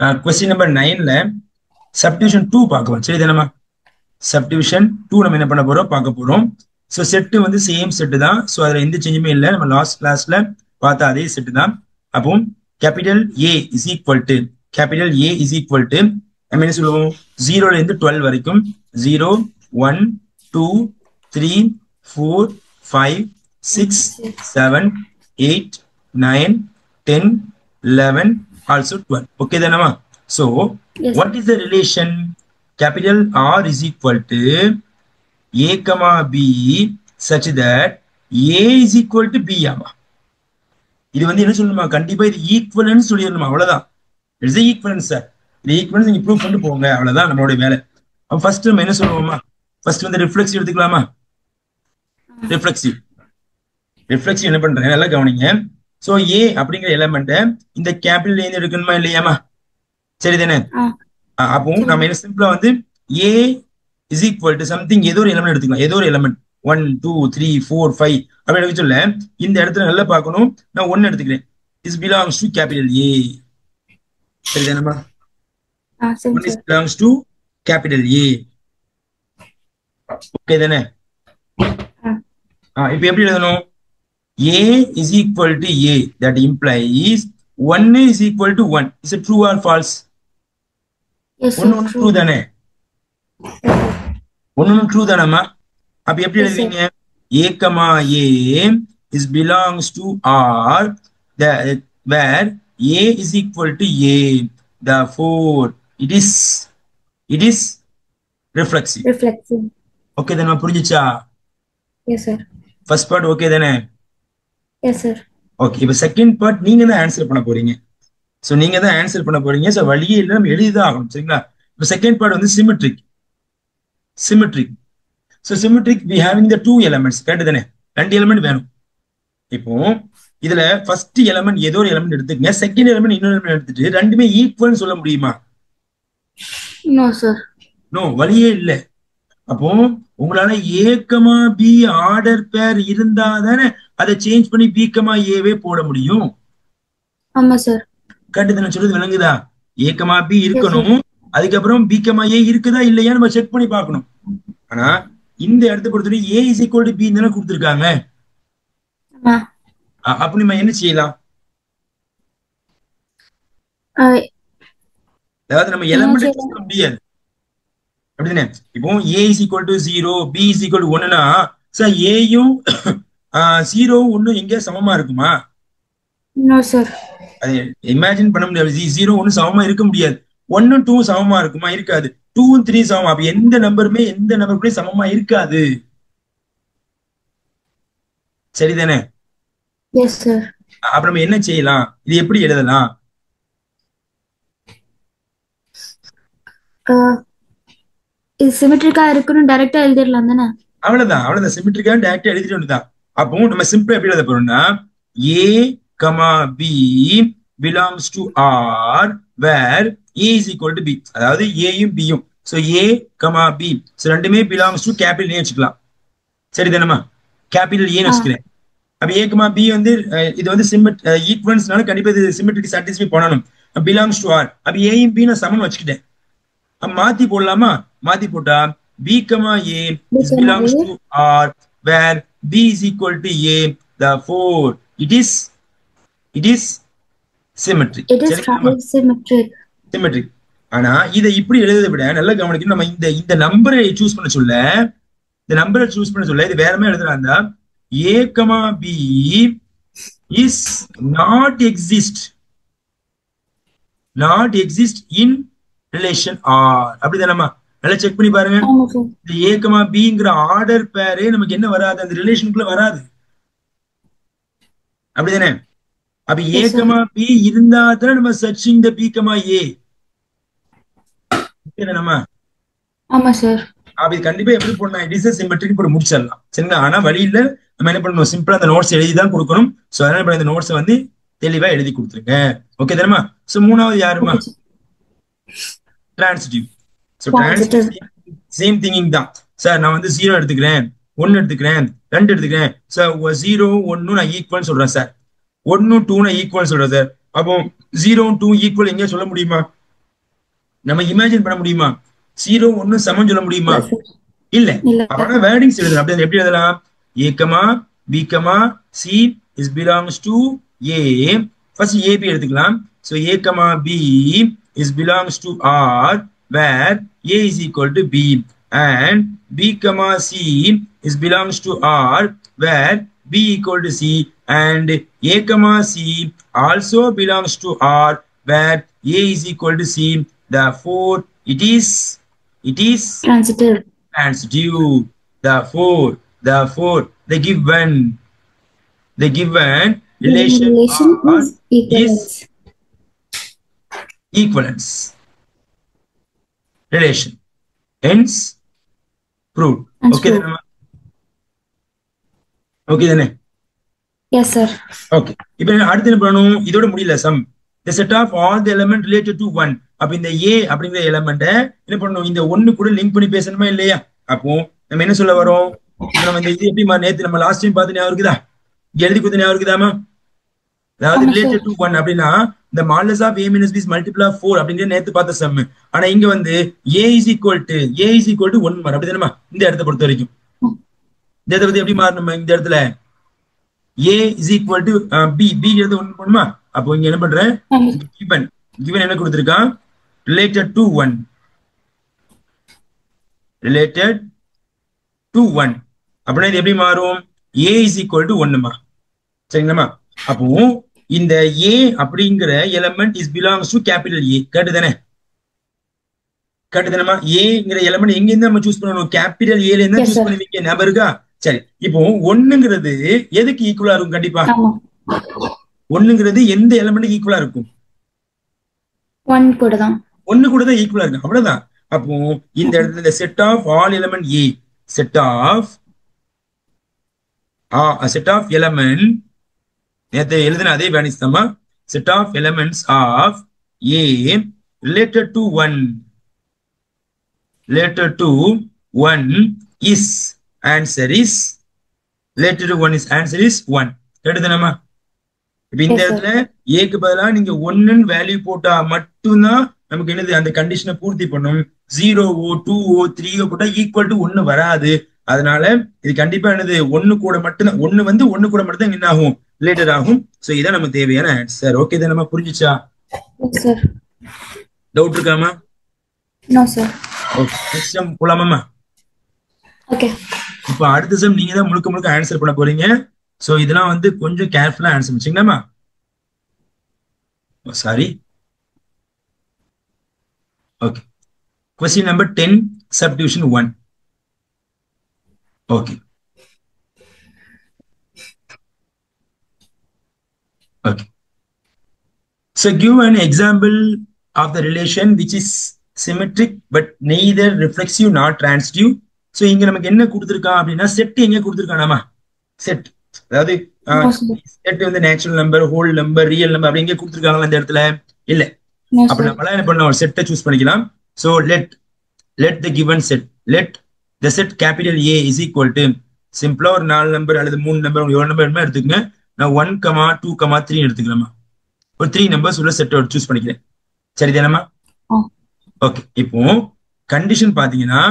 Question number 9ல subdivision 2 பார்க்கலாம். சரி தானம்மா? சப்டிவிஷன் 2 நம்ம என்ன பண்ண போறோம் பார்க்க போறோம். ஸோ செட்டு வந்து சேம் செட்டு தான். ஸோ அதுல எந்த சேஞ்சுமே இல்லை. நம்ம லாஸ்ட் கிளாஸ்ல பார்த்த அதே செட்டு தான். அப்போ capital A is equal to நம்ம என்ன சொல்லுவோம், 0ல இருந்து 12 வரைக்கும் 0 1 2 3 4 5 6 7 8 9 10 11 also 12. Okay தானமா? So Yes. what is the relation? Capital R is equal to A comma B such that A is equal to B ஆமா. இது வந்து என்ன சொல்லணுமா, கண்டிப்பா இது ஈக்குவலன்ஸ் சொல்லிடணுமா, அவ்வளவுதான். It's equivalence sir. இது ஈக்குவலன்ஸ் நீங்க ப்ரூவ் பண்ணிட்டு போங்க, அவ்வளவுதான் நம்மளுடைய வேலை. அப்ப ஃபர்ஸ்ட் நம்ம என்ன சொல்லுவோமா, ஃபர்ஸ்ட் வந்து ரிஃப்ளெக்சிவ் எடுத்துக்கலாமா? ரிஃப்ளெக்சிவ் என்ன பண்றேன் நல்லா கவனிங்க. சோ ஏ அப்படிங்கிற எலமெண்ட் இந்த கேபிட்டல் ஏ எடுக்கணுமா இல்லையாமா? சரிதானே? அப்போ நம்ம என்ன சிம்பிளா வந்து ஏ இஸ் ஈக்குவல் டு சம்திங், ஏதோ ஒரு எலமெண்ட் எடுத்துக்கலாம். ஏதோ ஒரு எலமெண்ட் 1 2 3 4 5 அப்படி எடுக்க சொல்ல, இந்த இடத்துல நல்லா பார்க்கணும். நான் 1 எடுத்துக்கிறேன். Is belongs to capital A. சரிதானமா? 1 is belongs to capital A. Okay தானே? இப்போ எப்படி எழுதணும்? A is equal to A. That implies 1 is equal to 1. Is it true or false? Yes, sir. 1 true தானே? 1 true தானம்மா? அப்ப எப்படி எழுதுவீங்க? A comma A is belongs to R, where A is equal to A. Therefore, it is reflexive. Okay தானே? புரிஞ்சுச்சா? Yes, sir. First part okay தானே? Yes, sir. Okay, இப்போ second part நீங்க தான் ஆன்சர் பண்ண போறீங்க. ஸோ நீங்க தான் ஆன்சர் பண்ண போறீங்க. ஸோ வழியே இல்லை, நம்ம எழுதிதான் ஆகணும். சரிங்களா? இப்போ செகண்ட் பார்ட் வந்து symmetric. So symmetric we having the 2 elements. Correct தானே? 2 எலமெண்ட் வேணும். இப்போ இதுல ஃபர்ஸ்ட் எலமெண்ட் ஏதோ ஒரு எலமெண்ட் எடுத்துக்கங்க, செகண்ட் எலமெண்ட் இன்னொரு எலமெண்ட் எடுத்துட்டு ரெண்டுமே ஈக்குவல்னு சொல்ல முடியுமா? No, sir. நோ, வழியே இல்லை. அப்போ உங்களால A, B ஆர்டர் பேர் இருந்தா தானே அதை சேஞ்ச் பண்ணி B, Aவே போட முடியும். ஆமா சார். கரெக்ட் தானே? சொல்றது விளங்குதா? A, B இருக்கணும். அதுக்கப்புறம் B, A இருக்குதா இல்லையா நம்ம செக் பண்ணி பார்க்கணும். ஆனா இந்த இடத்த பொறுத்தவரை A is equal to B தானே கொடுத்துருக்காங்க. அப்ப நம்ம என்ன செய்யலாம்? அதாவது நம்ம எலமெண்ட் சொல்ல முடியாது. அப்படிதானே? இப்போ A is equal to 0, B is equal to 1னா சார் ஏயும் 0வும் 1ம் எங்கே சமமா இருக்குமா? No sir. அது இமேஜின் பண்ண முடியாது. 0 1 சமமா இருக்க முடியாது. 1 2 சமமா இருக்குமா? இருக்காது. 2 3 சமமா. அப்ப எந்த நம்பருமே எந்த நம்பருக்குமே சமமா இருக்காது. சரிதானே? Yes sir. அப்ப நம்ம என்ன செய்யலாம்? இது எப்படி எழுதலாம்? இது சிமெட்ரிக்கா இருக்குன்னு டைரக்டா எழுதிடலாம் தானே? அவ்வளவுதான். சிமெட்ரிக்கா டைரக்டா எழுதிட்டு வந்துதான். அப்போ நம்ம சிம்பிளா எப்படி எழுத போறோம்னா A, B belongs to R where A is equal to B. அதாவது ஏயும் பியும். ஸோ A, B ஸோ ரெண்டுமே belongs to கேபிட்டல் ஏ வச்சுக்கலாம். சரிதானமா? கேபிட்டல் ஏன்னு வச்சுக்கிறேன். அப்ப A, B வந்து இது வந்து ஈக்குவல்ஸ்னால கண்டிப்பா இது சிமெட்ரிக் சாட்டிஸ்ஃபை பண்ணணும். belongs to R. அப்ப ஏயும் B நான் சமன் வச்சுக்கிட்டேன். மாத்தி போடலாமா? மாத்தி போட்டா B, A is belongs to R where B is equal to A. Therefore, it is symmetric. Symmetric. ஆனா இதை இப்படி எழுத விட நல்லா கவனிக்கணும். நம்ம இந்த நம்பரை சூஸ் பண்ண சொல்ல இது வேற மாதிரி எழுதுறாங்க. A, B is not exist in relation R. அப்படிதானமா? நல்லா செக் பண்ணி பாருங்க. இந்த A, Bங்கிற ஆர்டர் பேரே நமக்கு என்ன வராது, அந்த ரிலேஷனுக்குள்ள வராது. அப்படிதானே? அப்ப A, B இருந்தா தான் நம்ம சர்ச்சிங் த B, A. ஆமா சார். அப்ப இது கண்டிப்பா எப்படி போடணும்? இட் இஸ் சிமெட்ரிக் போட்டு முடிச்சிடலாம். சரிங்களா? ஆனா வழி இல்ல, நம்ம என்ன பண்ணணும், சிம்பிளா அந்த நோட்ஸ் எழுதி தான் கொடுக்கணும். சோ அதனால இந்த நோட்ஸை வந்து தெளிவா எழுதி கொடுத்துருங்க. ஓகே தானமா? சோ மூணாவது யாருமா? Transitive. So transitive same thinking தான். சார் நான் வந்து 0 எடுத்துக்கிறேன், 1 எடுத்துக்கிறேன், 2 எடுத்துக்கிறேன். சார் 0 1 நான் ஈக்குவல் சொல்றேன் சார். 1 2 நான் ஈக்குவல் சொல்றேன் சார். அப்போ 0 2 ஈக்குவல் எங்கேயா சொல்ல முடியுமா? நம்ம இமேஜின் பண்ண முடியுமா? 0 1 சமம் சொல்ல முடியுமா? Yes, sir. இல்ல. இல்ல. அப்பனா வேர்டிங்ஸ் எழுதலாம். அப்படி எப்படி எழுதலாம்? A, B, C is belongs to A. First A B எடுத்துக்கலாம். So A, B is belongs to R where A is equal to B and B, C is belongs to R where B equal to C and A, C also belongs to R where A is equal to C. Therefore, it is Transitive. transitive. Therefore, the given relation Relation R is equivalence. is equivalence relation. Hence, proved. Hence Okay, proved. then. Okay, then. Yes, sir. Okay. இப்போ அடுத்து என்ன பண்ணணும்? இதோட முடியல some. The set of all the element related to 1. அப்ப இந்த A அப்படிங்கிற எலிமெண்ட்டை என்ன பண்ணணும்? இந்த 1 கூட லிங்க் பண்ணி பேசணுமா இல்லையா? அப்போ நம்ம என்ன சொல்ல வரோம்? இப்போ நம்ம இந்த இது எப்படி நேத்து நம்ம லாஸ்ட் டைம் பார்த்து ஞாபகம் இருக்குதா? எழுதி கொடுத்த ஞாபகம் இருக்குதாமா? அதாவது ரிலேட்டட் டு 1 அப்படின்னா இந்த modulus of A minus B is multiple of 4 அப்படிங்கிற நேத்து பார்த்த சம். ஆனா இங்க வந்து A is equal to 1 மாறு. அப்படி தானேமா? இந்த இடத்தை பொறுத்த வரைக்கும் இந்த இடத்தை பத்தி எப்படி மாறணும்? இந்த இடத்துல A is equal to B எடுத்து ஒன்று பண்ணுமா? அப்போ இங்க என்ன பண்றேன்? given என்ன கொடுத்திருக்கான்? related to 1 அப்படின்னா இது எப்படி மாறும்? A is equal to 1மா. சரிங்களா? அப்போ இந்த A அப்படிங்கிற element is belongs to capital A. கேட்டுதானே? ஏங்கிற எலிமெண்ட் எங்க இருந்து நம்ம சூஸ் பண்ணணும்? கேபிட்டல் ஏல இருந்து சூஸ் பண்ணுவீங்க. ஞாபகம் இருக்கா? சரி, இப்போ 1ங்கிறது எதுக்கு ஈக்குவலா இருக்கும்? கண்டிப்பா 1ங்கிறது எந்த எலிமெண்ட்டுக்கு ஈக்குவலா இருக்கும்? 1 கூட தான். 1 கூட தான் ஈக்குவலா இருக்கு. அவ்வளவுதான். அப்போ இந்த இடத்துல இந்த set of all element A, set of element நேத்து எழுதின அதே வேனிஸ் தாமா. Set of elements of A related to 1 is answer is 1. கேட்டுதானமா? இப்ப இந்த இடத்துல ஏக்கு பதிலா நீங்க 1 வேல்யூ போட்டா மட்டும்தான் நமக்கு என்னது அந்த கண்டிஷனை பூர்த்தி பண்ணும். 0ஓ 2ஓ 3ஓ போட்டா ஈக்குவல் டு 1 வராது. அதனால இது கண்டிப்பா என்னது 1 கூட மட்டும்தான் 1 வந்து 1 கூட மட்டும் தான் என்ன ஆகும்? ரிலேட்டட் ஆகும். சோ இதான் நமக்கு தேவையான ஆன்சர். ஓகே தான் நம்ம புரிஞ்சுச்சா? சார். டவுட் இருக்காமா? No sir. Okay, next sum போலாமா? ஓகே. இப்போ அடுத்த சம் நீங்க தான் முழுக்க ஆன்சர் பண்ண போறீங்க. சோ இதெல்லாம் வந்து கொஞ்சம் கேர்ஃபுல்லா ஆன்சர் பண்ணிச்சீங்களாமா? Sorry. Okay. Question number 10, subdivision 1. Okay. So give an example of the relation which is symmetric but neither reflexive nor transitive. So இங்க நமக்கு என்ன கொடுத்திருக்கான் அப்படின்னா செட் எங்க கொடுத்திருக்கானாமா? செட், அதாவது செட் வந்து natural number, whole number, real number அப்படி எங்க கொடுத்திருக்காங்களா இந்த இடத்துல? இல்ல. அப்ப நம்மள என்ன பண்ணோம்? செட்டை சூஸ் பண்ணிக்கலாம். So let the given set, let the set capital A is equal to சிம்பிளா ஒரு 4 நம்பர் அல்லது 3 நம்பர், 7 நம்பர் என்ன எடுத்துக்கங்க. நான் 1, 2, 3 எடுத்துக்கலாமா? ஒரு 3 நம்பர்ஸ் உள்ள செட் சூஸ் பண்ணிக்கிறேன். சரிதானமா? ஓகே. இப்போ கண்டிஷன் பாத்தீங்கன்னா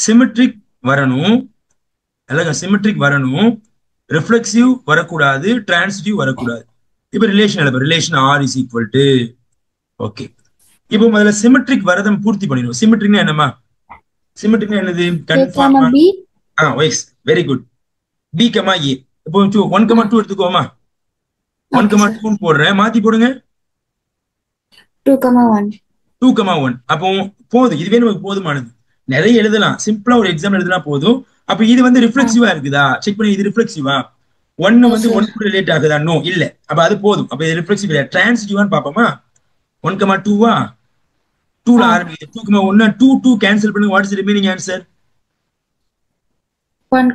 சிமெட்ரிக் வரணும், ரிஃப்ளெக்சிவ் வரக்கூடாது, டிரான்சிட்டிவ் வரக்கூடாது. இப்ப ரிலேஷன் எழுத relation R is equal to. Okay. இப்போ முதல்ல சிமெட்ரிக் வரதம் பூர்த்தி பண்ணிடுவோம். சிமெட்ரிக்னா என்னமா? சிமெட்ரிக்னா என்னது? கன்ஃபார்மா? Yes, very good. B, A. இப்போ 1, 2 எடுத்துக்கோமா? 1, 2 போடுறேன். மாத்தி போடுங்க. 2, 1. அப்போ போதும். இதுவே நமக்கு போதுமானது. நிறைய எழுதலாம். சிம்பிளா ஒரு எக்ஸாம் எழுதினா போதும். அப்ப இது வந்து ரிஃப்ளெக்சிவா இருக்குதா? செக் பண்ணி. இது ரிஃப்ளெக்சிவா? 1 வந்து 1 கூட ரிலேட் ஆகுதா? நோ, இல்ல. அப்ப அது போதும். அப்ப இது ரிஃப்ளெக்சிவ் இல்ல. டிரான்சிட்டிவான்னு பாப்போமா? 1, 2வா? 2ல ஆரம்பிக்குது. 2, 1 2 கேன்சல் பண்ணுங்க. What is remaining answer? 1,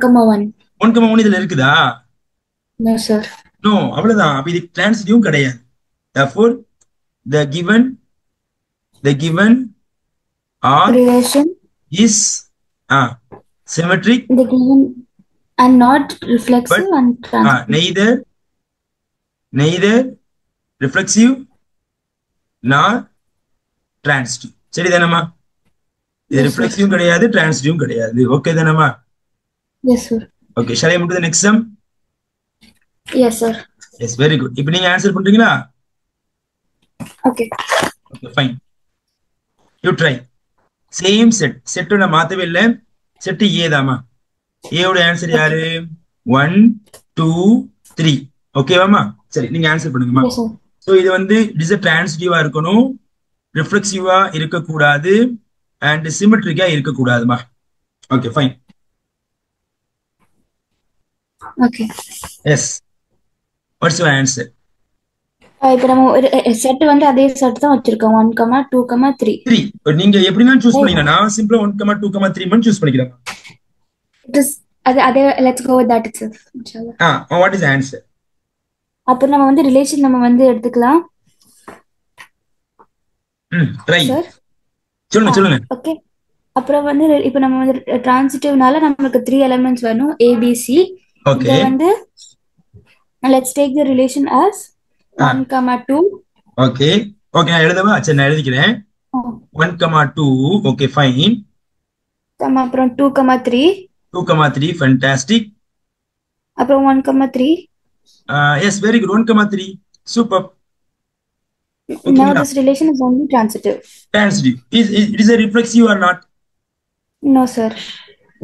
1 இதுல இருக்குதா? No sir. நோ, அவ்வளவுதான். அப்ப இது டிரான்சிட்டிவும் கிடையாது. Therefore the given R relation is symmetric the given and not reflexive and transitive. neither reflexive nor transitive. சரிதானம்மா? இது Yes, sir. ரிஃப்ளெக்ஸிவும் கிடையாது, டிரான்சிட்டிவும் கிடையாது. ஓகே தானம்மா? Yes, sir. ஓகே, shall I move to the next sum? Yes, sir. Yes, very good. இப்போ நீங்க answer பண்றீங்களா? Okay. Okay, fine. You try. Same set. Set நான் மாத்தவே இல்லை. செட் ஏ தாமா. ஏயோட ஆன்சர் யாரு? 1 2 3. ஓகேவாமா? சரி, நீங்க ஆன்சர் பண்ணுங்கம்மா. Yes, sir. ஸோ இது வந்து இட் இஸ் டிரான்சிட்டிவா இருக்கணும், ரிஃப்ளெக்சிவா இருக்கக்கூடாது, அண்ட் சிமெட்ரிக்கா இருக்கக்கூடாதுமா. Okay, fine. Okay. Yes, what's your answer? இப்போ நம்ம ஒரு செட் வந்து அதே செட் தான் வச்சிருக்கோம் 1, 2, 3. 3. நீங்க எப்படின்னா சூஸ் பண்ணீங்கன்னா நான் சிம்பிளா 1, 2, 3 மட்டும் சூஸ் பண்ணிக்கிறேன். It is அதே let's go with that itself இன்ஷாஅல்லாஹ். What is answer? அப்போ நம்ம வந்து ரிலேஷன் நம்ம வந்து எடுத்துக்கலாம். ட்ரை சார் சொல்லுங்க. ஓகே, அப்புறம் வந்து இப்போ நம்ம வந்து டிரான்சிட்டிவ்னால நமக்கு 3 எலிமெண்ட்ஸ் வேணும் ABC. ஓகே, இத வந்து let's take the relation as 1, 2. Okay நான் எழுதவா? சரி, நான் எழுதிக்கிறேன். 1, 2. Okay, fine. அப்புறம் 2, 3. 2, 3. ஃபேண்டாஸ்டிக். அப்புறம் 1, 3. Yes, very good. 1, 3. Super. Now this relation is only transitive. Transitive. It is a reflexive or not? No, sir.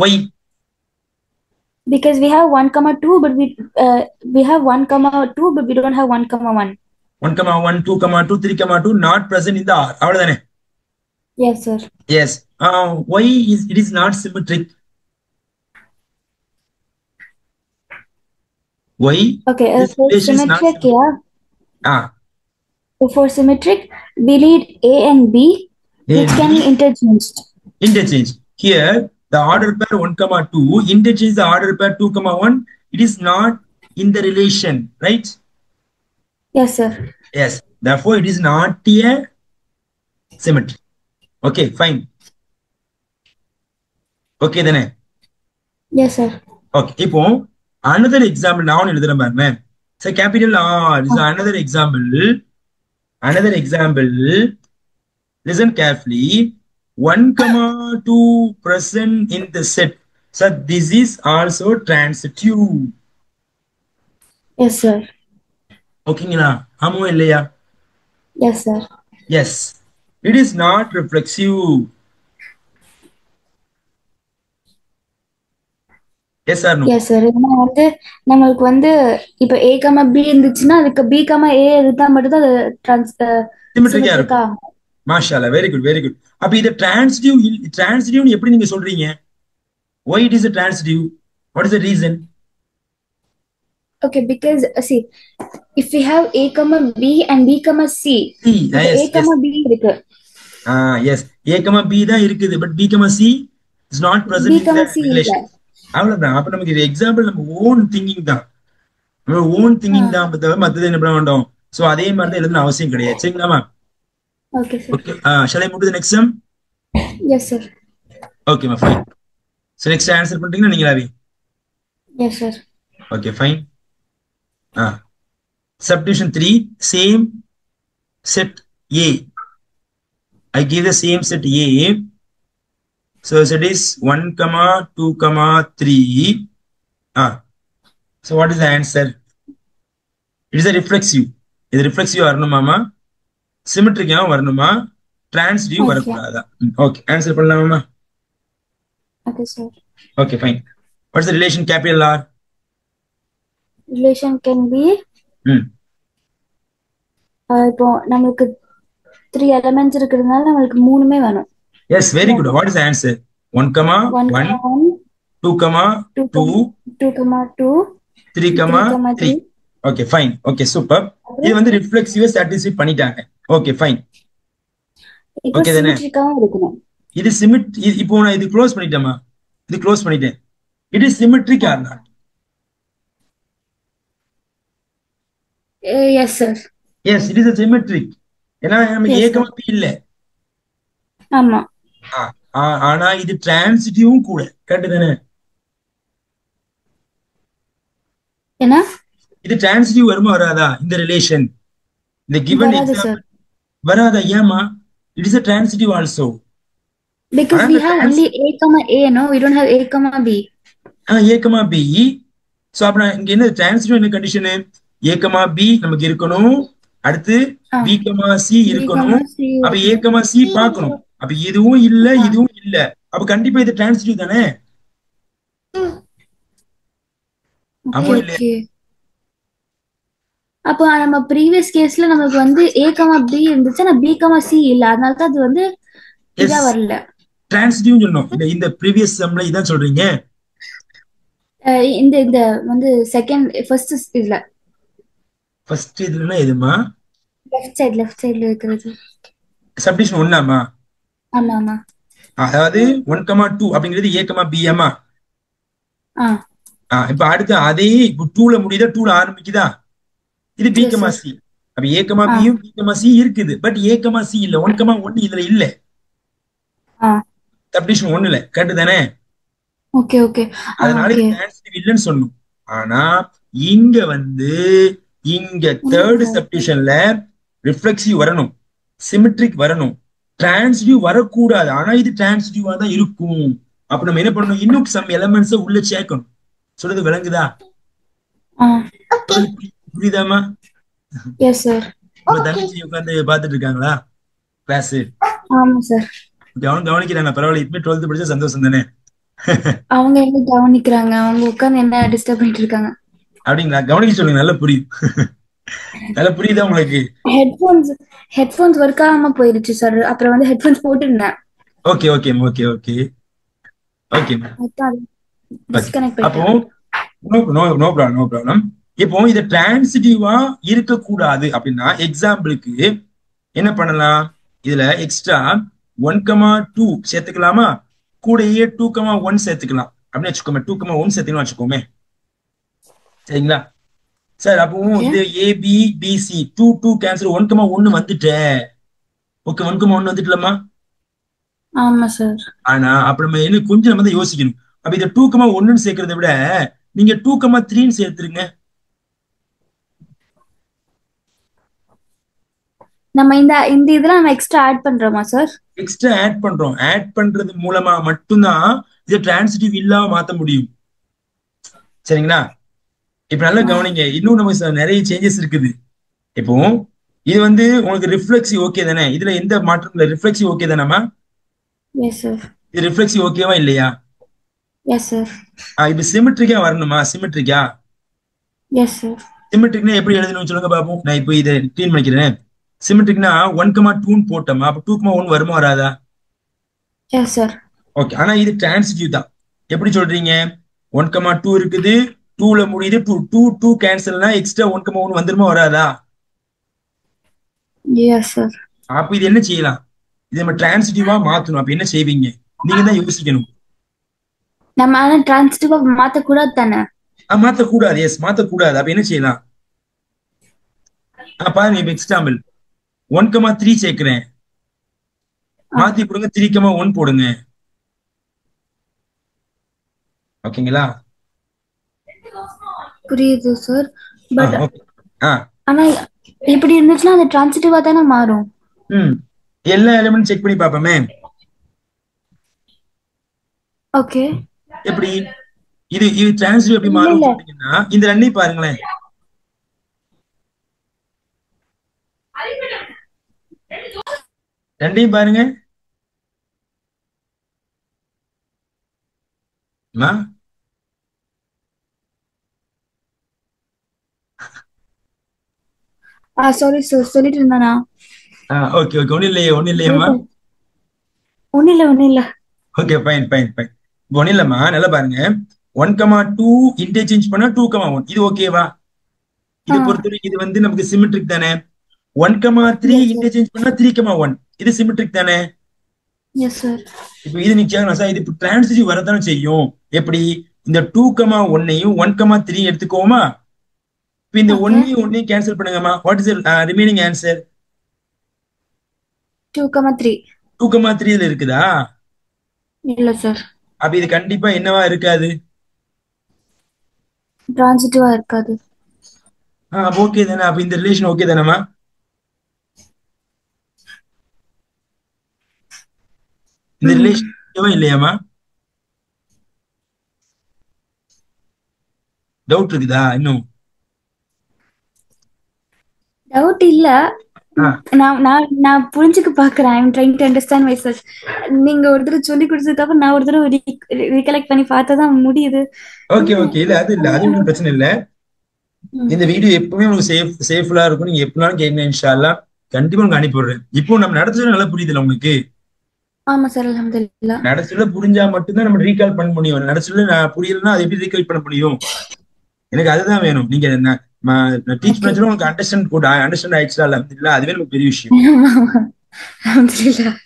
Why? Because we have 1, 2, but we have 1, 2, but we don't have 1, 1. 1, 2, 2, 3, 2 not present in the R. அவ்வளவுதானே? Yes, sir. Yes. Why it is not symmetric? Why? Okay, this for relation is not symmetric, symmetric? yeah. For symmetric, we need A and B, which can be interchanged. Interchange. Here, the order pair 1, 2, interchange the order pair 2, 1. It is not in the relation, right? Yes, sir. Yes. Therefore, it is not a symmetry. Okay, fine. Okay, then. Yes, sir. Okay. இப்போ another example நான் எழுதுறேன் பாருங்க. So capital R is another example. Another example. Listen carefully. 1, 2 present in the set. So this is also transitive. Yes, sir. ஓகேங்களா? ஆமா இல்லையா? Yes, sir. Yes. It is not reflexive. Yes or no? Yes, sir. ஏன்னா வந்து நம்மளுக்கு வந்து இப்போ A, B இருந்துச்சுன்னா அதுக்கு B, A இருந்தா மட்டும் தான் அது சிமெட்ரிக்கா இருக்கும். மாஷாஅல்லாஹ், வெரி குட், வெரி குட். அப்ப இது டிரான்சிட்டிவ் எப்படி நீங்க சொல்றீங்க? Why it is a transitive? What is the reason? Okay, because see, if we have A, B and B, C, yes, A, B இருக்கு. Yes. A, B தான் இருக்குது, but B, C is not present in the relation. அவ்வளவுதான். அப்ப நமக்கு இது example நம்ம own thinking தான். நம்ம ஓன் திங்கிங் தான், மத்தது என்ன பண்ண வேண்டாம். சோ அதே மாதிரி தான் எழுதணும் அவசியம் கிடையாது. சரிங்களாமா? Okay, sir. Okay. Shall I move to the next sum? Yes, sir. Okay, ma, fine. So next answer பண்றீங்களா நீங்களாவே? Yes, sir. Okay, fine. Subdivision 3, same set A. I give the same set A. So set is 1, 2, 3. So what is the answer? It is a reflexive. இது reflexive வரணுமாமா? Symmetric வரணுமா? Transitive வரக்கூடாதா? Okay, answer பண்ணலாமா? Okay, sir. Okay, fine. What's the relation capital R? Relation can be இப்போ நமக்கு 3 elements இருக்கிறதுனால நமக்கு 3மே வேணும். Yes, very good. What is the answer? 1, 1, 2, 2, 3, 3. Okay, fine. Okay, super. இது வந்து reflexive satisfy பண்ணிட்டாங்க. Okay, fine. Okay, then இருக்கணும். இது symmetry. இப்போ நான் இது க்ளோஸ் பண்ணிட்டேமா? இது க்ளோஸ் பண்ணிட்டேன். It is symmetric or not? Yes, sir. Yes, it is a symmetric. ஏன்னா நமக்கு A, B இல்ல. ஆமா. ஆனா இது டிரான்சிட்டிவும் கூட. கரெக்ட் தானே? என்ன? இது டிரான்சிட்டிவ் வருமா வராதா இந்த ரிலேஷன்? இந்த given example வராதா? ஏமா? It is a transitive also. Because ஆனா we இந்த have only A comma A, no? We don't have A comma B. A comma B. So அப்ப இங்க என்ன டிரான்சிட்டிவ் என்ன கண்டிஷனு? A கமா பி நமக்கு இருக்கணும், அடுத்து Ah, B comma C B comma இருக்கணும், C. அப்ப A கமா சி பார்க்கணும். அப்ப இதுவும் இல்ல Ah, இதுவும் இல்ல, அப்ப கண்டிப்பா இது டிரான்சிட்டிவ் தானே? okay, ஆமா இல்லையா? okay. அப்போ நம்ம ப்ரீவியஸ் கேஸ்ல நமக்கு வந்து A comma B இருந்துச்சு, ஆனா B comma C இல்ல, அதனால தான் அது வந்து இதா எஸ், வரல. டிரான்சிட்டிவ் சொல்லணும். இந்த ப்ரீவியஸ் சம்ல இதான் சொல்றீங்க. இந்த இந்த வந்து ஃபர்ஸ்ட் இதுல ஃபர்ஸ்ட் இதுலன்னா எதுமா? லெஃப்ட் சைடுல இருக்கிறது. சப்டிஷன் ஒன்னாமா? ஆமா ஆமா. அதாவது 1,2 அப்படிங்கிறது A கமா பி ஆமா. ஆ இப்ப அடுத்து அதே இப்போ 2ல முடியுதா, 2ல ஆரம்பிக்குதா, இது B yes comma sir. C. அப்ப A கமா ஆ பியும் B கமா சி இருக்குது, பட் A கமா சி இல்ல, 1,1 இதுல இல்ல, ஆ சப்டிஷன் ஒண்ணுல. கரெக்ட் தானே? Okay okay. ஆ அதனால இது ஓகே. டிரான்சிட்டிவ் இல்லைன்னு சொல்லணும். ஆனா இங்க இங்க தேர்ட் சப்டிஷன்ல ரிஃப்ளெக்சிவ் வரணும், சிமெட்ரிக் வரணும், டிரான்சிட்டிவ் வரக்கூடாது. ஆனா இது டிரான்சிட்டிவா தான் இருக்கும். அப்ப நம்ம என்ன பண்ணணும், இன்னும் சம் எலமெண்ட்ஸ் உள்ள சேர்க்கணும். சொல்றது விளங்குதா? ஆ சொல்றது புரியுதாமா? Yes sir. உங்க தங்கச்சி உட்காந்து பாத்துட்டு இருக்காங்களா கிளாஸ்? ஆமா சார். அவனும் கவனிக்கிறாங்க, பரவாயில்ல, இப்பவே 12th படிச்சா சந்தோஷம் தானே? அவங்க என்ன கவனிக்கிறாங்க, அவங்க உட்கார்ந்து என்ன டிஸ்டர்ப் பண்ணிட்டு இருக்காங்க. அப்படிங்களா? கவனிக்க சொல்லுங்க, நல்லா புரியுது. நல்லா புரியுதா உங்களுக்கு? ஹெட்ஃபோன்ஸ் ஹெட்ஃபோன்ஸ் ஒர்க் ஆகாம போயிருச்சு சார். அப்புறம் வந்து ஹெட்ஃபோன்ஸ் போட்டுருந்தேன். Okay okay okay okay okay அதான் ஓகே. டிஸ்கனெக்ட் அப்போ பண்ணிட்டேன். No no no problem, no problem. இப்போ இது டிரான்சிட்டிவா இருக்கக்கூடாது அப்படின்னா எக்ஸாம்பிளுக்கு என்ன பண்ணலாம், இதுல எக்ஸ்ட்ரா 1,2 சேர்த்துக்கலாமா, கூடயே 2,1 சேர்த்துக்கலாம் அப்படின்னு வச்சுக்கோமே. 2,1 சேர்த்துக்கலாம் வச்சுக்கோமே, சரிங்களா? சார் அப்போ ஓகே. இது ஏபி பிசி 2 2 கேன்சல், 1,1 வந்துட்டேன். ஓகே, 1,1 வந்துட்டலாமா? ஆமா சார். ஆனா அப்ப நம்ம என்ன கொஞ்சம் நம்ம தான் யோசிக்கணும். அப்ப இதை 2,1 சேர்க்கறதை விட நீங்க 2,3 சேர்த்துருங்க. நம்ம இந்த இந்த இதெல்லாம் நம்ம எக்ஸ்ட்ரா ஆட் பண்றோமா சார்? எக்ஸ்ட்ரா ஆட் பண்றோம், ஆட் பண்றது மூலமா மட்டும்தான் இதை டிரான்சிட்டிவ் இல்லாம மாத்த முடியும். சரிங்களா? இப்ப நல்லா ஆ கவனிங்க, இன்னும் நம்ம நிறைய சேஞ்சஸ் இருக்குது. இப்போ இது உங்களுக்கு ரிஃப்ளெக்சிவ் ஓகே தானே? இதுல எந்த மாற்றம் இல்ல, ரிஃப்ளெக்சிவ் ஓகே தானேமா? Yes sir. இது ரிஃப்ளெக்சிவ் ஓகேவா இல்லையா? Yes sir. இப்ப சிமெட்ரிக்கா வரணுமா? சிமெட்ரிக்கா, எஸ் சார். சிமெட்ரிக்னா எப்படி எழுதணும்னு சொல்லுங்க பாப்போம். நான் இப்போ இதை க்ளீன் பண்ணிக்கிறேன். சிமெட்ரிக்னா 1,2 போட்டோமா, அப்ப 2,1 வருமா வராதா? S sir. ஓகே. ஆனா இது டிரான்சிட்டிவ் தான். எப்படி சொல்றீங்க? 1,2 இருக்குது, 2ல முடியுது, 2 2 2 கேன்சல்னா எக்ஸ்ட்ரா 1,1 வந்துருமா வராதா? Yes sir. அப்ப இது என்ன செய்யலாம், இது நம்ம டிரான்சிட்டிவா மாத்தணும். அப்ப என்ன செய்வீங்க, நீங்க தான் யோசிக்கணும். நம்ம ஆனா டிரான்சிட்டிவா மாத்த கூடாது தானே? மாத்தக்கூடாது, எஸ் மாத்தக்கூடாது. அப்ப என்ன செய்யலாம்? பாருங்க, இப்ப எக்ஸாம்பிள் 1,3 சேர்க்கிறேன், ஆ மாத்தி கொடுங்க, 3,1 போடுங்க. ஓகேங்களா? புரியுது சார். But okay. ஆ ஆனா இப்படி இருந்துச்சுன்னா அது டிரான்சிட்டிவா தானே மாறும். ம் எல்லா எலிமெண்ட் செக் பண்ணி பார்ப்போமே. ஓகே. எப்படி இது இது டிரான்சிட்டிவ் எப்படி இல்ல மாறும் இல்ல சொல்றீங்கன்னா இந்த ரெண்டையும் பாருங்களேன். ரெண்டையும் பாருங்க. அம்மா, சாரி சார், சொல்லிட்டு இருந்தானா? ஓகே ஓகே, ஒன்னும் இல்லையே, ஒன்னும் இல்லையம்மா. ஒன்னும் இல்ல. Okay, fine fine fine. ஒன்னும் இல்லம்மா, நல்லா பாருங்க. 1,2 இன்டர்சேஞ்ச் பண்ணா 2,1 இது ஓகேவா? ஆ இது பொறுத்தவரைக்கும் இது நமக்கு சிமெட்ரிக் தானே. 1,3 எஸ் சார். இன்டர்சேஞ்ச் பண்ணா 3,1 இது சிமெட்ரிக் தானே. Yes sir. இப்போ இது நிச்சயம் சார், இது டிரான்சிட்டிவ் வரதானே செய்யும். எப்படி, இந்த 2,1ஐயும் 1,3 எடுத்துக்கோமா. இப்போ இந்த ஓகே. ஒன்னையும் கேன்சல் பண்ணுங்கம்மா. What is remaining answer? 2,3. 2,3 இதுல இருக்குதா? இல்ல சார். அப்ப இது கண்டிப்பா என்னவா இருக்காது? டிரான்சிட்டிவா இருக்காது. ஓகே தானே? அப்ப இந்த ரிலேஷன் ஓகே தானேமா? இந்த ரிலேஷன் இல்லையாமா? டவுட் இருக்குதா இன்னும்? டவுட் இல்ல. நான் புரிஞ்சுக்க பாக்குறேன். I am trying to understand myself. நீங்க ஒரு தடவை சொல்லி கொடுத்ததுக்கு அப்புறம் நான் ஒரு தடவை ரீகலெக்ட் பண்ணி பார்த்தாதான் முடியுது. ஓகே ஓகே, இல்ல அது ஒன்றும் பிரச்சனை இல்ல. இந்த வீடியோ எப்பவுமே உங்களுக்கு சேஃபுல்லா இருக்கும். நீங்க எப்படினாலும் கேட்க இன்ஷா அல்லாஹ் கண்டிப்பா உங்களுக்கு அனுப்பிடுறேன். இப்போ நம்ம நடத்துறது நல்லா புரியுதுல்ல உங்களுக்கு? ஆமா சார், அல்ஹம்துலில்லாஹ். நடத்துல புரிஞ்சா மட்டும்தான் நம்ம ரீகால் பண்ண முடியும். நடத்துல நான் புரியலன்னா அதை எப்படி ரீகால் பண்ண முடியும்? எனக்கு அதுதான் வேணும். நீங்க டீச் பண்ண உங்களுக்கு அண்டர்ஸ்டாண்ட் ஆயிடுச்சா? அல்ஹம்துலில்லாஹ், அதுவே நமக்கு பெரிய விஷயம். அல்ஹம்துலில்லாஹ்.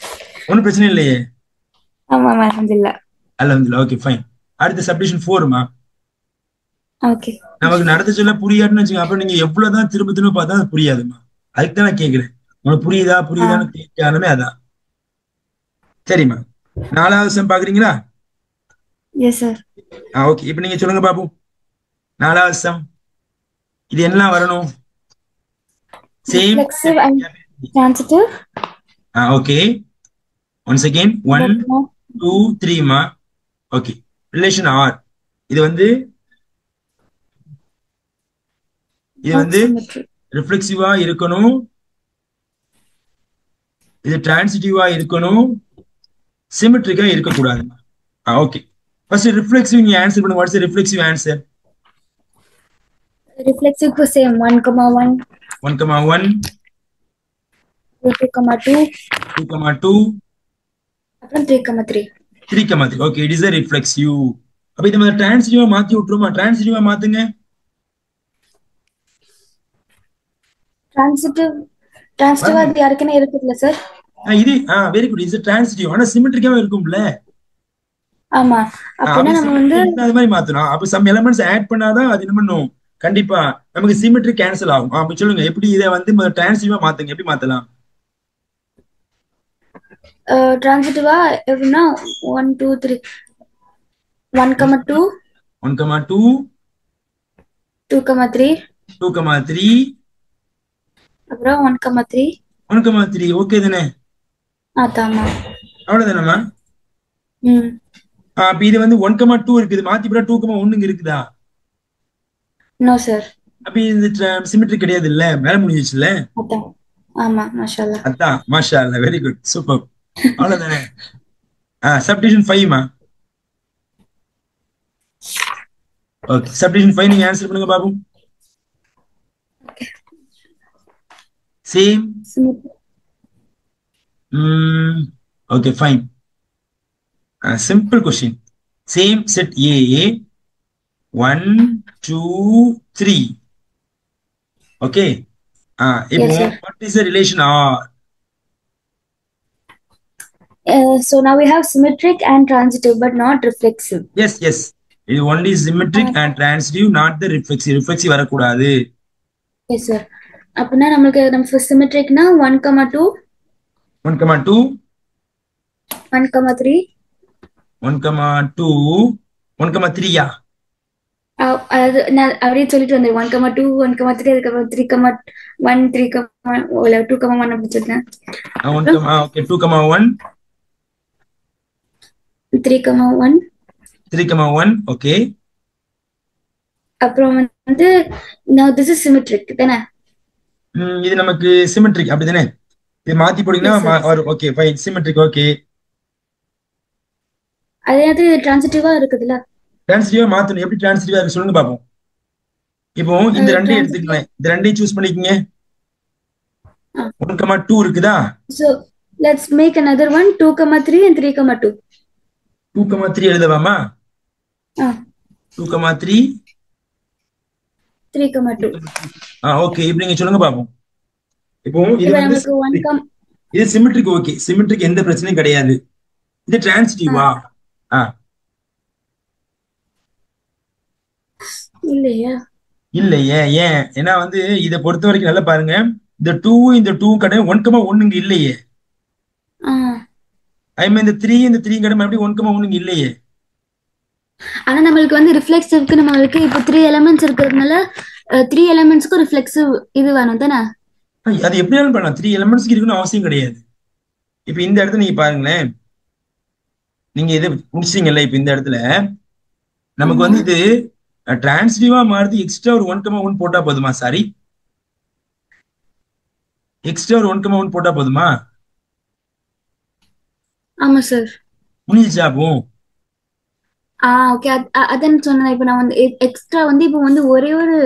ஒன்றும் பிரச்சனை இல்லையே? ஆமா அல்ஹம்துலில்லாஹ். அல்ஹம்துலில்லாஹ். Okay fine. அடுத்த சப்டிஷன் 4மா. ஓகே. நமக்கு நடத்த சொல்ல புரியாதுன்னு வச்சுக்கோங்க. அப்புறம் நீங்க எவ்வளவுதான் திரும்ப பார்த்தா அது புரியாதுமா. அதுக்கு தான் நான் கேட்கிறேன். உனக்கு புரியுதான்னு கேட்காலுமே அதான். சரிம்மா, 4வது சம் பாக்குறீங்களா? S sir. ஓகே, இப்ப நீங்க சொல்லுங்க பாபு. 4வது சம் இது என்ன வரணும்? Same Reflexive and transitive. Okay. Once again 1 2 3மா. Okay, relation R. இது வந்து ரிஃப்ளெக்சிவா இருக்கணும், இது டிரான்சிட்டிவா இருக்கணும், சிமெட்ரிக்கா இருக்கக்கூடாது. ஓகே, ஃபர்ஸ்ட் ரிஃப்ளெக்சிவ் நீங்க ஆன்சர் பண்ணுங்க. What's reflexive answer? Reflexive को same 1,1 1,1 2,2 2,2 அப்புறம் 3,3. 3,3. Okay, it is a reflexive. அப்ப இது மாதிரி டிரான்சிட்டிவா மாத்தி விட்டுருமா? டிரான்சிட்டிவா மாத்துங்க. டிரான்சிட்டிவா அது யாருக்குன்னு இருக்குல்ல சார்? இது வெரி குட். It's transitive. ஆனா சிமெட்ரிக்காவே இருக்கும்ல. ஆமா, அப்பனா நம்ம வந்து அது மாதிரி மாத்தணும். அப்ப சம் எலிமெண்ட்ஸ் ஆட் பண்ணாதான் அது என்ன பண்ணும், கண்டிப்பா நமக்கு சிமெட்ரி கேன்சல் ஆகும். அப்ப சொல்லுங்க, எப்படி இதை வந்து டிரான்சிட்டிவா மாத்துங்க, எப்படி மாத்தலாம்? டிரான்சிட்டிவா எப்படின்னா 1 2 3 1,2 1,2 2,3 2,3 அப்புறம் 1,3 1,3. ஓகே தானே? ஆமா. அவ்வளவுதானம்மா. அப்ப இது வந்து 1,2 இருக்குது. மாத்தி போட்டா 2,1 இருக்குதா? No sir. அப்ப இது சிமெட்ரி கிடையாது இல்ல, மேல முடிஞ்சிச்சுல. ஆமா, மாஷா அல்லாஹ். அதான் மாஷா அல்லாஹ், வெரி குட், சூப்பர். அவ்வளவுதானே? சப்டிஷன் 5மா. ஓகே, சப்டிஷன் 5 நீங்க ஆன்சர் பண்ணுங்க Babu. Same. Okay fine. Simple question. Same set ஏ 1 2 3. ஓகே. இப்போ what is the relation R? So now we have symmetric and transitive but not reflexive. Yes. இது only symmetric and transitive, not the reflexive. reflexive வரக்கூடாது. Yes sir. அப்பனா நமக்கு symmetricனா 1,2 1,2 1,3 1,2 1,3யா? அது நான் அப்படியே சொல்லிட்டு வந்தேன். 1,2 1,3 அதுக்கப்புறம் 3,1 2,1 அப்படி சொல்லிட்டேன். ஓகே, 2,1 3,1 3,1. ஓகே, அப்புறம் வந்து now this is symmetric தானே? இது நமக்கு சிமெட்ரிக் அப்படிதானே? இது மாத்தி போட்டீங்கன்னா ஓகே ஃபைன், சிமெட்ரிக். ஓகே, அது டிரான்சிட்டிவா இருக்குதுல்ல. டிரான்சிட்டிவா மாத்தணும். எப்படி டிரான்சிட்டிவா இருக்கு சொல்லுங்க பாப்போம். இப்போ இந்த ரெண்டையும் எடுத்துக்கலாம். இந்த ரெண்டையும் சூஸ் பண்ணிக்கங்க. 1,2 இருக்குதா? So let's make another one 2,3 and 3,2. 2,3 எழுதவாமா? 2,3 3,2. Okay, இப்போ நீங்க சொல்லுங்க பாப்போம். இப்போ இது வந்து இது சிமெட்ரிக். ஓகே, சிமெட்ரிக் எந்த பிரச்சனையும் கிடையாது. இது டிரான்சிட்டிவா? இல்லையே. ஏன்? ஏன்னா வந்து இதை பொறுத்த வரைக்கும் நல்லா பாருங்க. இந்த 2 கடை 1,1 இல்லையே. ஐ மீன் இந்த 3 கடை மறுபடியும் 1,1 இல்லையே. ஆனா நம்மளுக்கு வந்து ரிஃப்ளெக்சிவ்க்கு நம்மளுக்கு இப்போ 3 எலிமெண்ட்ஸ் இருக்கிறதுனால 3 எலிமெண்ட்ஸ்க்கு ரிஃப்ளெக்சிவ் இது வேணும் தானே? அது எப்படியாலும் பண்ணலாம். 3 எலிமெண்ட்ஸ்க்கு இருக்கணும் அவசியம் கிடையாது. இப்போ இந்த இடத்துல நீங்க பாருங்களேன். நீங்க இது முடிச்சீங்கல்ல இப்ப இந்த இடத்துல நமக்கு ஆமா வந்து இது டிரான்சிட்டிவா மாறுது. எக்ஸ்ட்ரா ஒரு 1,1 போட்டா போதுமா? சாரி, எக்ஸ்ட்ரா ஒரு 1,1 போட்டா போதுமா? ஆமா சார். முடிஞ்சிச்சா அப்போ? ஓகே. அதான் சொன்னேன். இப்ப நான் வந்து எக்ஸ்ட்ரா வந்து இப்ப வந்து ஒரே ஒரு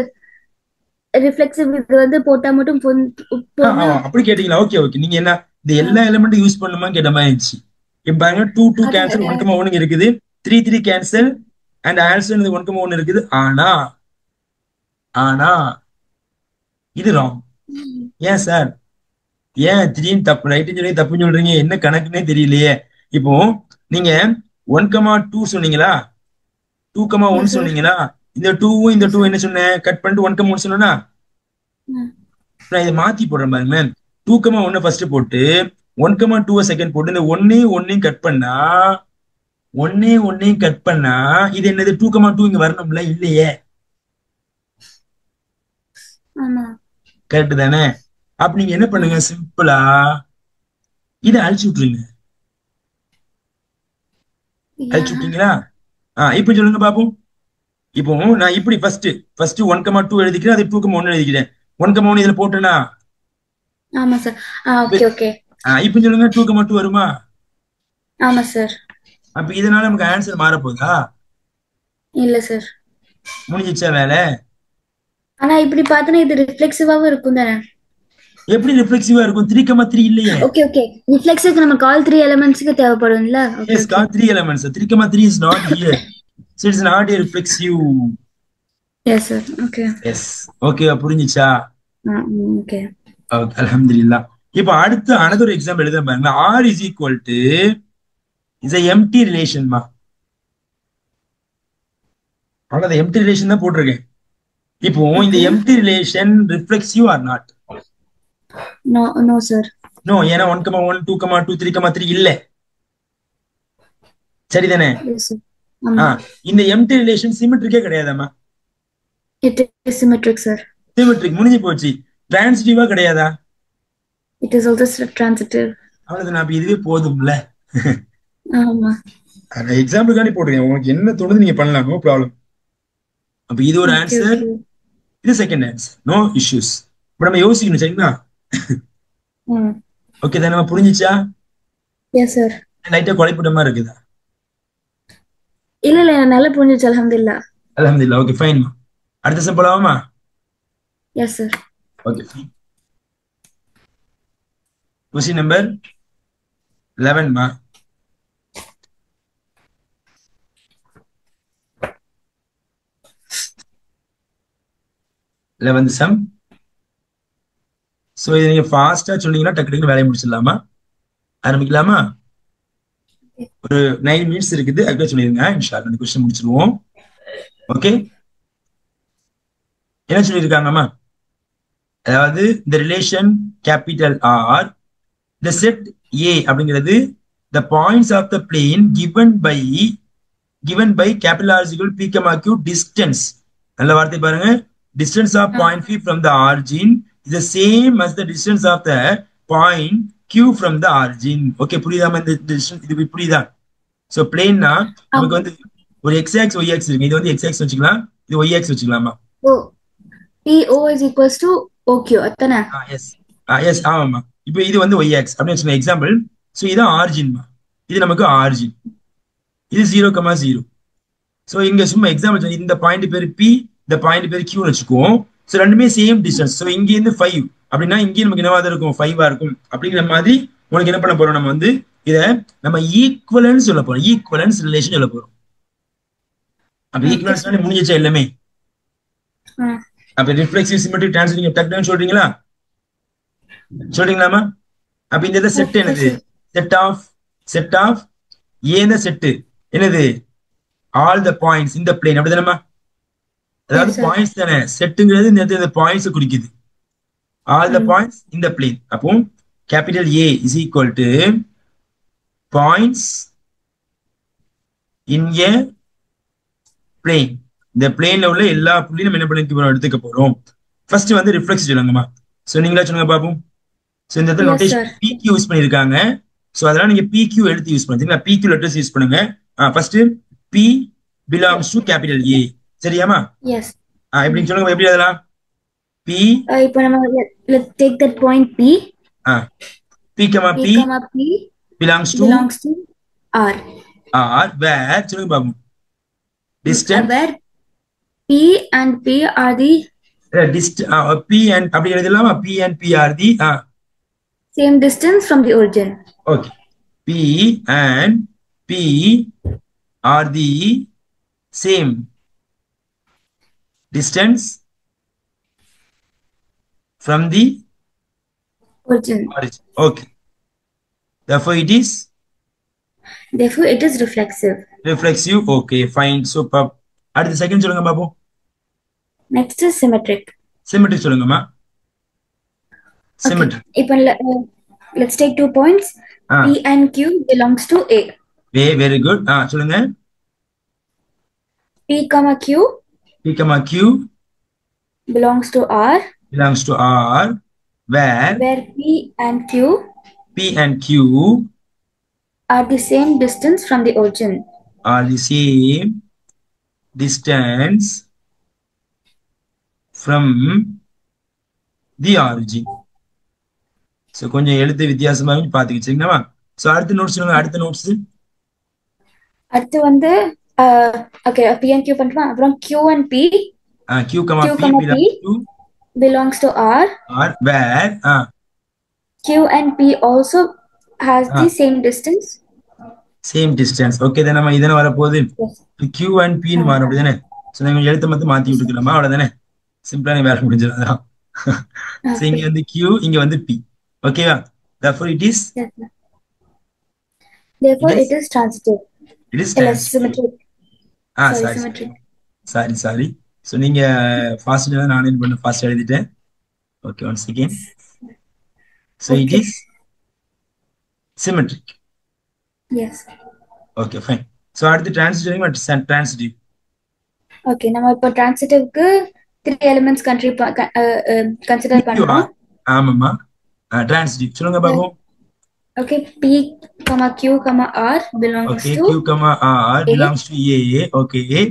ரிஃப்ளெக்சிவ் இது வந்து போட்டா மட்டும் போனா. அப்படி கேட்டீங்களா? Okay okay. நீங்க என்ன இந்த எல்லா எலிமெண்ட்டும் யூஸ் பண்ணுமா கேட்ட மாதிரி இருந்துச்சு. இப்ப பாருங்க 2 அதான் கேன்சல் 1,1 இருக்குது, 3 கேன்சல் அண்ட் ஆல்சோ 1,1 இருக்குது. ஆனா ஆனா இது ராங். ஏன் சார்? ஏன் திடீர்னு தப்பு ரைட்டுன்னு சொல்லி தப்புன்னு சொல்றீங்க? என்ன கணக்குன்னே தெரியலையே. இப்போ நீங்க 1,2 சொன்னீங்களா, 2,1 எஸ் சார். சொன்னீங்களா? இந்த 2வும் இந்த எஸ் 2 சார். என்ன சொன்னேன்? கட் பண்ணிட்டு 1,1 சொன்னா நான் இதை மாத்தி போடுறேன் பாருங்க. 2,1 ஃபர்ஸ்ட் போட்டு 1,2 செகண்ட் போட்டு இந்த ஒன்னையும் கட் பண்ணா ஒன்னையும் கட் பண்ணா இது என்னது? 2,2 இங்க வரணும்ல? இல்லையே. ஆமா. கரெக்ட் தானே? அப்ப நீங்க என்ன பண்ணுங்க, சிம்பிளா இதை அழிச்சு விட்டுருங்க. அழிச்சு விட்டீங்களா? இப்ப சொல்லுங்க பாப்போம். இப்போ நான் இப்படி ஃபர்ஸ்ட் 1,2 எழுதிக்கிறேன், அது 2,1 எழுதிக்கிறேன். 1,1 இதுல போட்டேனா? ஆமா சார். இப்ப ஓகே ஓகே. இப்ப சொல்லுங்க 2,2 வருமா? ஆமா சார். அப்ப இதனால நமக்கு ஆன்சர் மாற போதா? இல்ல சார். முடிஞ்சிச்சா வேலை? ஆனா இப்படி பார்த்தனா இது ரிஃப்ளெக்சிவாவும் இருக்கும் தானே? எப்படி ரிஃப்ளெக்சிவா இருக்கும்? 3,3 இல்லையே. Okay okay. ரிஃப்ளெக்ஸுக்கு நமக்கு ஆல் 3 எலிமெண்ட்ஸ்க்கு தேவைப்படும்ல? Okay Yes, okay. got 3 elements. 3,3 is not here. So it's not a reflexive. S sir. Okay. Yes. Okay, புரிஞ்சுச்சா? ஓகே. Okay, alhamdulillah. இப்போ அடுத்து another example எழுத பாருங்க. R is equal to is a empty relation மா. அவ்வளவு empty relation தான் போட்டிருக்கேன். இப்போ இந்த ஓகே. empty relation reflexive or not? No no sir. No, ஏன்னா 1,1 2,2 3,3 இல்ல. சரிதானே? Yes sir. ஆமா. இந்த empty relation சிமெட்ரிக்கே கிடையாதாமா? It is symmetric sir. Symmetric முடிஞ்சு போச்சு. டிரான்சிட்டிவா கிடையாதா? It is also transitive. அவ்வளவு நான் இதுவே போதும்ல. ஆமா. எக்ஸாம்பிளுக்காண்டி போட்டுருக்கேன். உங்களுக்கு என்ன தோணுது நீங்க பண்ணலாம், நோ ப்ராப்ளம். அப்ப இது ஒரு ஓகே ஆன்சர், ஓகே. இது செகண்ட் ஆன்சர், நோ இஷ்யூஸ். இப்ப நம்ம யோசிக்கணும், சரிங்களா? ஓகே தான், நம்ம புரிஞ்சிச்சா? Yes sir. லைட்டா குழப்பிட்ட மாதிரி இருக்குதா? இல்ல இல்ல நல்லா புரிஞ்சிச்சு அல்ஹம்துலில்லாஹ். அல்ஹம்துலில்லாஹ். Okay fine. அடுத்த சம் போலாமா? S sir. Okay. Question number 11 மா. சம். சோ இதை நீங்க ஃபாஸ்டா சொன்னீங்கன்னா டக்கு டக்குன்னு வேலையை முடிச்சிடலாமா? ஆரம்பிக்கலாமா? ஒரு 9 minutes இருக்குது, அதுக்கு சொல்லிருங்க. இன்ஷால்லா இந்த கொஸ்டின் முடிச்சிருவோம். ஓகே, என்ன சொல்லியிருக்காங்கம்மா? அதாவது இந்த relation capital R, the set A அப்படிங்கிறது the points of the plane given by capital R is equal to P, Q distance. நல்ல வார்த்தை பாருங்க. Distance of point P from the origin is the same as the distance of the point Q from the origin. Okay, புரியுதாமா? இந்த distance இது புரியுதா? So பிளேன்னா நமக்கு வந்து ஒரு x axis y axis இருக்கு. இது வந்து x axis வச்சுக்கலாம், இது y axis வச்சுக்கலாமா? ஓ PO is equals to OQ அத்தனை? எஸ் எஸ் ஆமாம்மா. இப்போ இது வந்து y axis அப்படின்னு வச்சுக்கலாம் எக்ஸாம்பிள். ஸோ இதான் ஆரிஜின்மா, இது நமக்கு ஆரிஜின், இது 0,0. ஸோ இங்க சும்மா எக்ஸாம்பிள் இந்த பாயிண்ட் பேர் P, இந்த பாயிண்ட் பேர் Qன்னு வச்சுக்குவோம். ஸோ ரெண்டுமே சேம் டிஸ்டன்ஸ். ஸோ இங்க இருந்து 5 அப்படின்னா இங்கேயும் நமக்கு என்னவா தான் இருக்கும்? 5-ஆ இருக்கும். அப்படிங்கிற மாதிரி உனக்கு என்ன பண்ண போறோம்? நம்ம வந்து இதை நம்ம ஈக்குவலன்ஸ் சொல்ல போறோம், ஈக்குவலன்ஸ் ரிலேஷன் சொல்ல போறோம். அப்ப ஈக்குவலன்ஸ் முடிஞ்சிச்சா எல்லாமே? அப்ப ரிஃப்ளெக்சிவ் சிமெட்ரிக் டிரான்சிட்டிவ் டக்குன்னு சொல்றீங்களா? சொல்றீங்களாமா? அப்ப இந்த செட் என்னது? செட் ஆஃப் ஏ செட் என்னது? ஆல் த பாயிண்ட்ஸ் இந்த பிளேன், அப்படிதானமா? அதாவது பாயிண்ட்ஸ் தானே, செட்டுங்கிறது இந்த பாயிண்ட்ஸ் குறிக்குது. ஆல் த பாயிண்ட்ஸ் இந்த பிளேன். அப்போ capital A is equal to points in A plane. இந்த பிளேன்ல உள்ள எல்லா புள்ளியும் என்ன பண்ணி எடுத்துக்க போறோம். ஃபர்ஸ்ட் வந்து ரிஃப்ளெக்ஸ் சொல்லுங்கம்மா. சொன்னீங்களா? சொல்லுங்க பாப்போம். சோ இந்த இடத்துல நோட்டேஷன் PQ யூஸ் பண்ணிருக்காங்க. ஸோ அதெல்லாம் நீங்க PQ எழுத்து யூஸ் பண்ணுங்க. PQ லெட்டர்ஸ் யூஸ் பண்ணுங்க. First P belongs to capital A. சரியாமா? எஸ். எப்படின்னு சொல்லுங்க. எப்படி அதெல்லாம் P இப்போ நம்ம let's take that point P. P, P belongs to R. Where சொல்லுங்க பாப்போம். Distance. Where P and P are the P and அப்படி எழுதலாமா? P and P are the same distance from the origin. Okay. P and P are the same distance from the origin. Okay. Therefore it is reflexive. Reflexive. Okay, fine. Super. அடுத்த second சொல்லுங்க பாப்போம். Next is symmetric. Symmetric சொல்லுங்கம்மா. Symmetric. இப்போ let's take 2 points. P and Q belongs to A. Very good. சொல்லுங்க. P, Q belongs to R. Where P and Q are the same distance from the origin. So கொஞ்சம் எழுத்து வித்தியாசமாக பாத்துக்கிட்டீங்களா? So அடுத்த notes சொல்லுங்க. அடுத்த notes அடுத்து வந்து okay P and Q பண்றோம். அப்புறம் Q and P belongs to R. Where Q and P also has the same distance. Okay, then நம்ம இதன வர போகுது. Q and P ன்னு மாறும் அப்படிதானே? சோ நம்ம எழுத்து மட்டும் மாத்தி விட்டுக்கலாமா? அவ்வளவுதானே? சிம்பிளான வேலை முடிஞ்சது. சோ இங்க வந்து Q, இங்க வந்து P. ஓகேவா? Therefore it is transitive. It is symmetric. Sorry. So நீங்க ஃபாஸ்ட் நான் என்ன பண்ண ஃபாஸ்ட் எழுதிட்டேன். Okay, once again. So it is symmetric. Yes. Okay, fine. So அடுத்து transitive and transitive. Okay, நம்ம இப்போ transitive-க்கு 3 elements consider பண்றோம். ஆமாமா. Transitive சொல்லுங்க பாப்போம். Okay, P, Q, R belongs to Q, R belongs to A. Okay.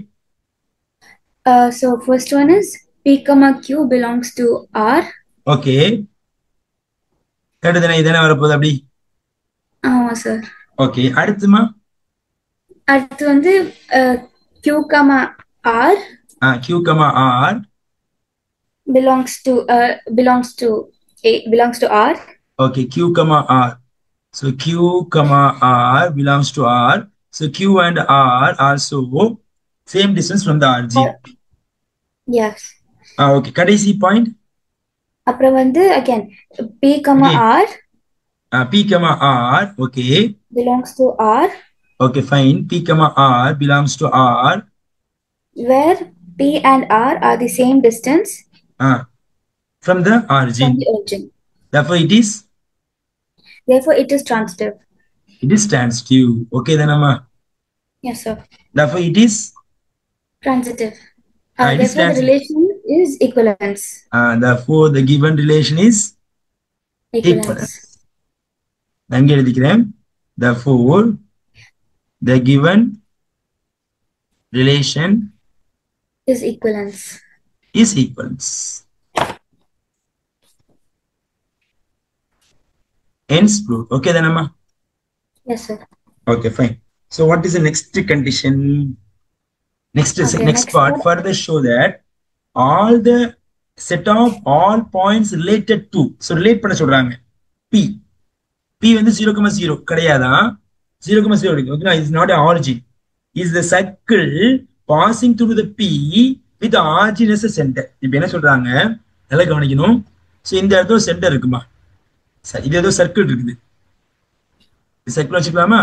So first one is P, Q belongs to R. Okay. இதன வர போகுது அப்படி? ஆமா சார். Okay, அடுத்து வந்து Q, R. Q, R belongs to R. Okay, Q, R. So Q, R belongs to R. So Q and R also same distance from the origin. Yes. Okay, கடைசி point. அப்புறம் வந்து again P, R. P, R. Okay. belongs to R. Okay, fine. P, R belongs to R. Where P and R are the same distance from the origin. Therefore it is transitive. Okay, then amma. Yes, sir. Therefore it is transitive. Therefore the relation is equivalence. Therefore the given relation is equivalence. நான் எழுதிக்கிறேன். Therefore the given relation is equivalence. Hence proved. Okay then amma. Yes, sir. Okay, fine. So what is the next condition? Next part further show that all the set of all points related to, so relate பண்ண சொல்றாங்க. P வந்து 0,0 கிடையாதா? 0,0 இருக்கு. Okay, is not an origin. Is the circle passing through the P with the origin as a center. இப்போ என்ன சொல்றாங்க? நல்லா கவனிக்கணும். சோ இந்த இடத்துல சென்டர் இருக்குமா? இது ஏதோ சர்க்கிள் இருக்குது. சர்க்கிள் வச்சுக்கலாமா?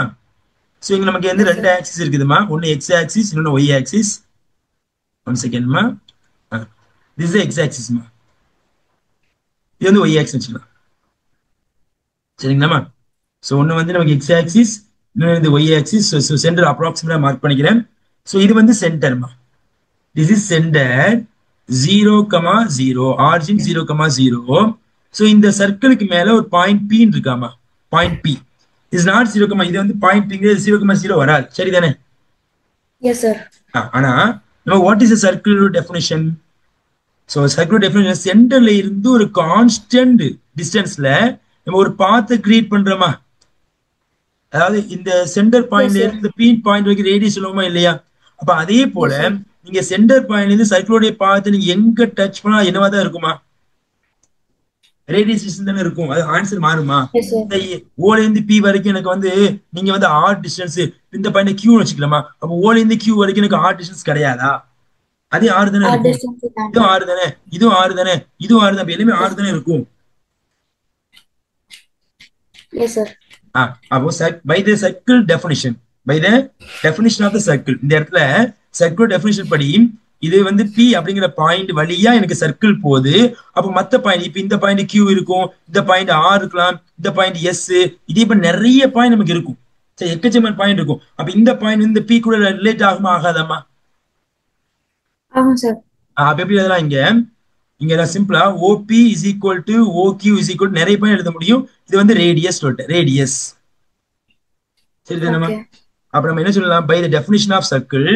சோ இங்க நமக்கு வந்து ரெண்டு ஆக்சிஸ் இருக்குதுமா. ஒன்னு x ஆக்சிஸ், இன்னொன்னு y ஆக்சிஸ். ஒன் செகண்ட்மா. this is x ஆக்சிஸ் மா. இது வந்து y ஆக்சிஸ் வச்சுக்கலாம். சரிங்களாமா? சோ ஒன்னு வந்து நமக்கு x ஆக்சிஸ், இன்னொன்னு வந்து y ஆக்சிஸ். சோ சென்டர் அப்ராக்ஸிமேட்டா மார்க் பண்ணிக்கிறேன். சோ இது வந்து சென்டர்மா. this is center 0,0, origin 0,0. So இந்த சர்க்கிளுக்கு மேல ஒரு பாயிண்ட் P இருக்காமா? Point P. இஸ் நாட் 0, இது வந்து பாயிண்ட் பிங்கிறது 0,0 வராது, சரிதானே? Yes sir. ஆனா நம்ம what is circle definition? So circle definition சென்டர்ல இருந்து ஒரு கான்ஸ்டன்ட் டிஸ்டன்ஸ்ல நம்ம ஒரு பாத்தை கிரியேட் பண்றோமா? அதாவது இந்த சென்டர் பாயிண்ட்ல இருந்து பீன் பாயிண்ட் வரைக்கும் ரேடியஸ் சொல்லுவோமா இல்லையா? அப்ப அதே போல நீங்க சென்டர் பாயிண்ட்ல இருந்து சர்க்கிளோடைய பாத்து நீங்க எங்க டச் பண்ணா என்னவா தான் இருக்குமா? ரேடியஸ் தானே இருக்கும். அது ஆன்சர் மாறுமா? ஓல இருந்து பி வரைக்கும் எனக்கு வந்து நீங்க வந்து ஆர் டிஸ்டன்ஸ் இந்த பாயிண்ட் கியூ வச்சுக்கலாமா? அப்ப ஓல இருந்து கியூ வரைக்கும் எனக்கு ஆர் டிஸ்டன்ஸ் கிடையாதா? அதே ஆறு தானே இருக்கும். இதுவும் ஆறு தானே, இதுவும் ஆறு தானே, இதுவும் ஆறு தான், எல்லாமே ஆறு தானே இருக்கும். அப்போ by the circle definition, by the definition of the circle, இந்த இடத்துல சர்க்கிள் டெஃபினிஷன் படி இது வந்து பி அப்படிங்கிற பாயிண்ட் வழியா எனக்கு சர்க்கிள் போகுது. அப்ப மத்த பாயிண்ட், இப்ப இந்த பாயிண்ட் கியூ இருக்கும், இந்த பாயிண்ட் ஆர் இருக்கலாம், இந்த பாயிண்ட் எஸ், இதே இப்ப நிறைய பாயிண்ட் நமக்கு இருக்கும். சரி, எக்கச்சக்கமான பாயிண்ட் இருக்கும். அப்ப இந்த பாயிண்ட் இந்த பி கூட ரிலேட் ஆகுமா ஆகாதாமா? ஆகும் சார். அப்ப எப்படி எழுதலாம்? இங்க சிம்பிளா OP is equal to OQ is equal நிறைய பாயிண்ட் எழுத முடியும். இது வந்து ரேடியஸ் சொல்லிட்டு ரேடியஸ், சரிதானமா? அப்ப நம்ம என்ன சொல்லலாம்? By the definition of circle,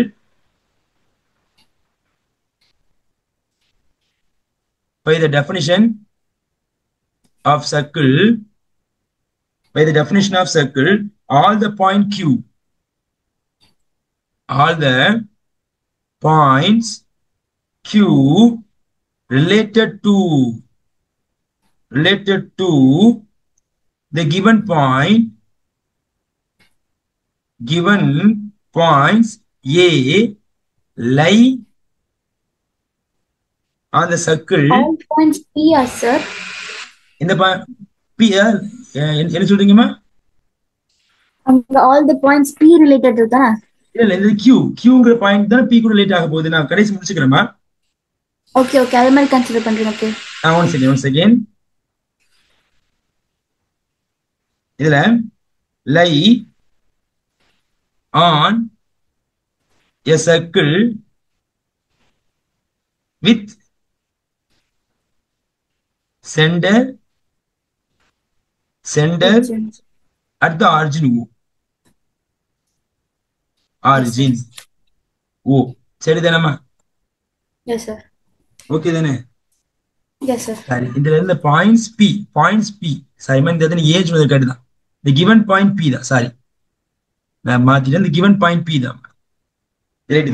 by the definition of circle, by the definition of circle, all the point q, all the points q related to the given points a lie on the circle. All points P are sir. இந்த P என்ன சொல்றீங்கம்மா? All the points P related to தான? இல்ல இது Qங்கிற point தான் P கூட relate ஆக போகுது. நான் கடைசி முடிச்சுக்கிறேன்மா. ஓகே அது மாதிரி கன்சிடர் பண்றேன். Okay one second. இதுல lie on a circle with center at the origin O. சரிதானம்மா? Yes sir. ஓகே தானே? Yes sir. சரி, இதுல இருந்த பாயிண்ட்ஸ் P சைமன் இந்த ஏஜ் வந்து கேட்டுதான். the given point P தான், சாரி நான் மாத்திட்டேன், the given point P தான். ரைட்.